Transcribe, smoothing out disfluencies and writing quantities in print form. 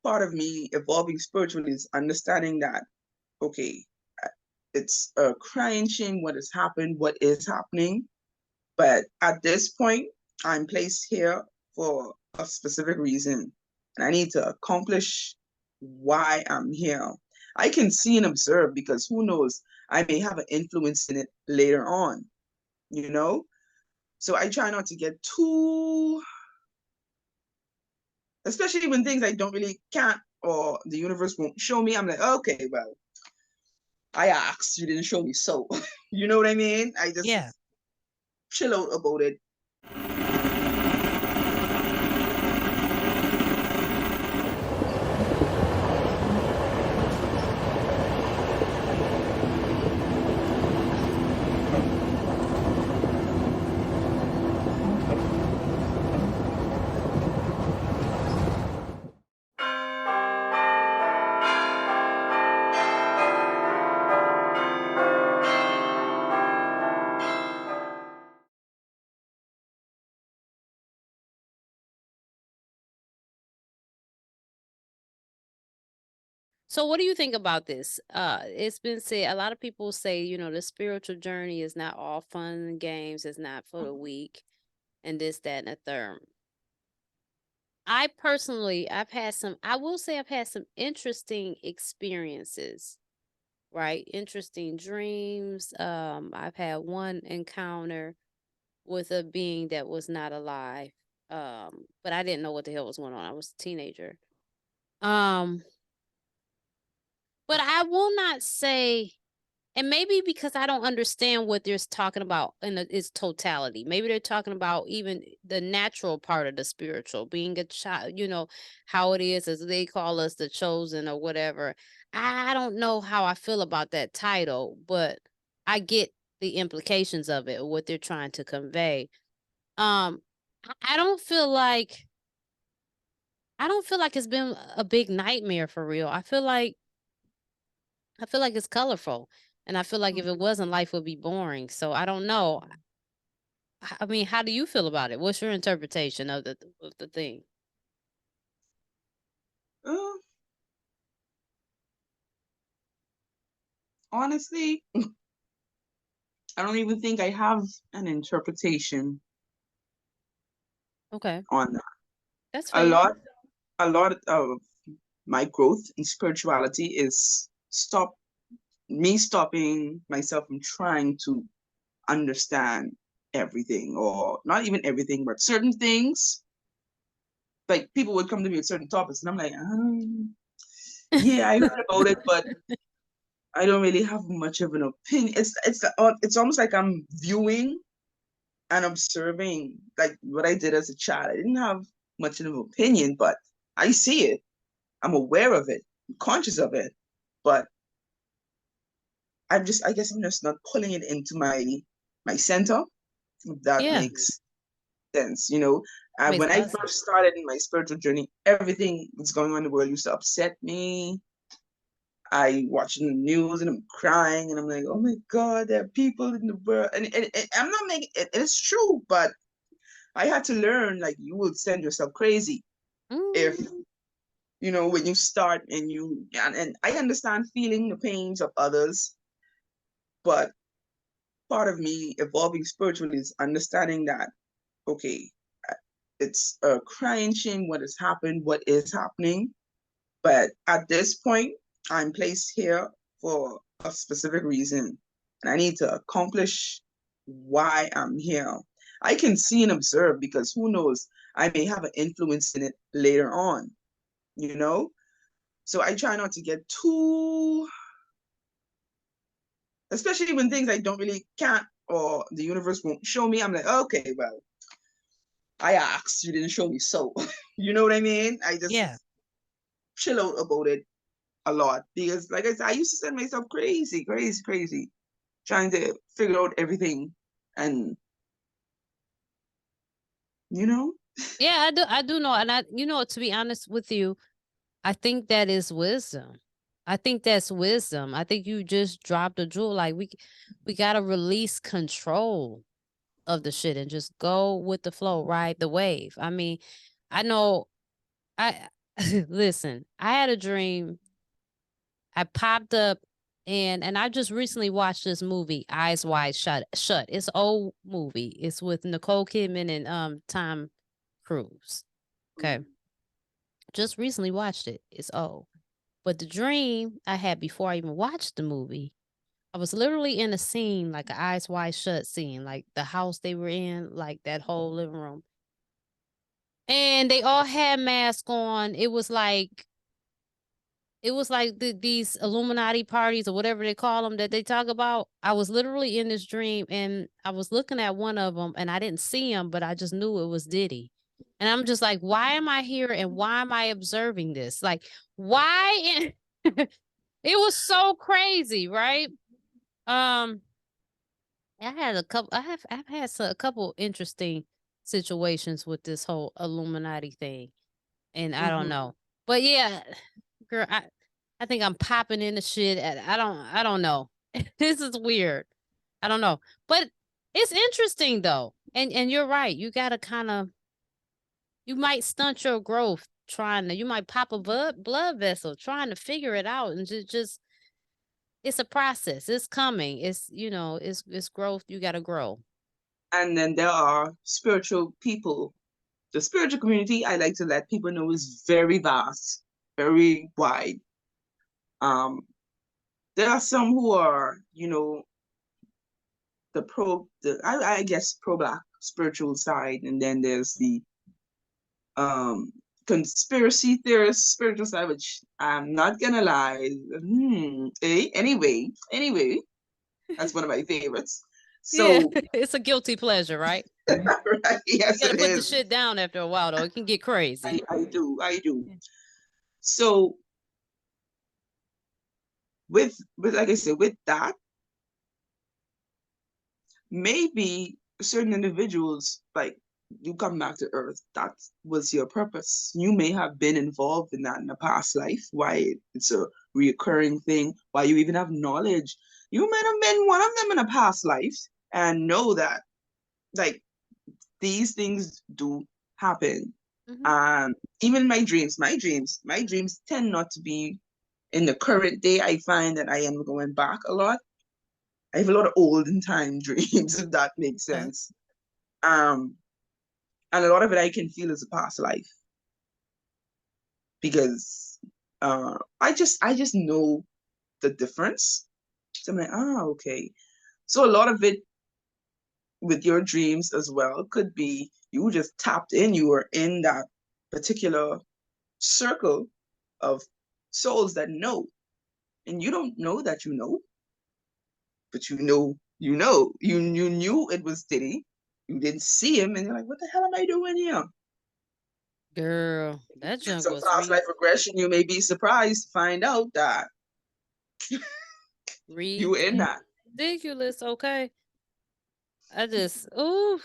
part of me evolving spiritually is understanding that, okay, it's a crying shame what has happened, what is happening. But at this point, I'm placed here for a specific reason. And I need to accomplish why I'm here. I can see and observe because who knows, I may have an influence in it later on, you know? So I try not to get too, especially when things I don't really can't or the universe won't show me. I'm like, okay, well, I asked, you didn't show me, so you know what I mean? I Yeah. just chill out about it. So what do you think about this? It's been said, a lot of people say, the spiritual journey is not all fun and games, it's not for the weak, and this, that, and the third. I personally, I will say I've had some interesting experiences, right? Interesting dreams. I've had one encounter with a being that was not alive. But I didn't know what the hell was going on. I was a teenager. Um, but I will not say, and maybe because I don't understand what they're talking about in its totality. Maybe they're talking about even the natural part of the spiritual, being a child, how it is, as they call us, the chosen or whatever. I don't know how I feel about that title, but I get the implications of it, what they're trying to convey. Um, I don't feel like it's been a big nightmare for real. I feel like it's colorful. And I feel like if it wasn't, life would be boring. So I don't know. I mean, how do you feel about it? What's your interpretation of the thing? Uh, Honestly, I don't even think I have an interpretation Okay, on that. that's A fair. lot, a lot of my growth in spirituality is stopping myself from trying to understand everything, or not even everything, but certain things. Like people would come to me with certain topics, and I'm like, yeah, I heard about it, but I don't really have much of an opinion. It's almost like I'm viewing and observing like what I did as a child. I didn't have much of an opinion, but I see it. I'm aware of it, I'm conscious of it, but I guess I'm just not pulling it into my center. If that Yeah, makes sense, you know. makes When a I lot of sense. first started in my spiritual journey, everything that's going on in the world used to upset me. I watching the news and I'm crying and I'm like, oh my God, there are people in the world. And I'm not making it, it's true, but I had to learn like you will send yourself crazy if, Mm, when you start and I understand feeling the pains of others, but part of me evolving spiritually is understanding that, okay, it's a crying shame what has happened, what is happening. But at this point, I'm placed here for a specific reason. And I need to accomplish why I'm here. I can see and observe because who knows, I may have an influence in it later on, you know? So I try not to get too, especially when things I don't really can't or the universe won't show me. I'm like, okay, well, I asked, you didn't show me, so you know what I mean? I yeah. just chill out about it a lot because, like I said, I used to send myself crazy, crazy, crazy, trying to figure out everything, and you know, Yeah, I do know. And to be honest with you, I think that is wisdom. I think that's wisdom. I think you just dropped a jewel. Like we gotta release control of the shit and just go with the flow, ride the wave. I mean, I know I Listen, I had a dream. I popped up and I just recently watched this movie, Eyes Wide Shut. It's an old movie. It's with Nicole Kidman and Tom Cruise. Okay. Just recently watched it. It's old. But the dream I had before I even watched the movie, I was literally in a scene, like an Eyes Wide Shut scene, like the house they were in, like that whole living room. And they all had masks on. These Illuminati parties or whatever they call them that they talk about. I was literally in this dream and I was looking at one of them and I didn't see him, but I just knew it was Diddy. And I'm just like, why am I here and why am I observing this? Like, why? It was so crazy, right? I had a couple. I've had a couple interesting situations with this whole Illuminati thing, and I don't know. But yeah, girl, I think I'm popping into shit. I don't know. This is weird. I don't know, but it's interesting though. And you're right. You gotta kind of, you might stunt your growth trying to. You might pop a blood vessel trying to figure it out, and just it's a process. It's coming. It's it's growth. You gotta grow. And then there are spiritual people. The spiritual community, I like to let people know, is very vast, very wide. Um, there are some who are, I guess pro-black spiritual side, and then there's the um conspiracy theorist spiritual side, which I'm not gonna lie. Anyway, that's one of my favorites. Yeah, So it's a guilty pleasure, right? right, You yes, gotta it put the is. shit down after a while, though. It can get crazy. I do. So with like I said, with that, maybe certain individuals, like, you come back to earth, that was your purpose. You may have been involved in that in a past life, why it's a reoccurring thing, why you even have knowledge. You might have been one of them in a past life and know that, like, these things do happen. Hmm. Even my dreams tend not to be in the current day. I find that I am going back a lot. I have a lot of olden time dreams, if that makes Okay. sense. Um, and a lot of it I can feel is a past life because I just know the difference. So I'm like, okay. So a lot of it with your dreams as well could be you just tapped in, you were in that particular circle of souls that know, and you don't know that you know, but you knew it was Diddy. You didn't see him, and you're like, what the hell am I doing here? Girl, that In junk some was past life regression, you may be surprised to find out that you were in that. ridiculous. Okay. I just, ooh.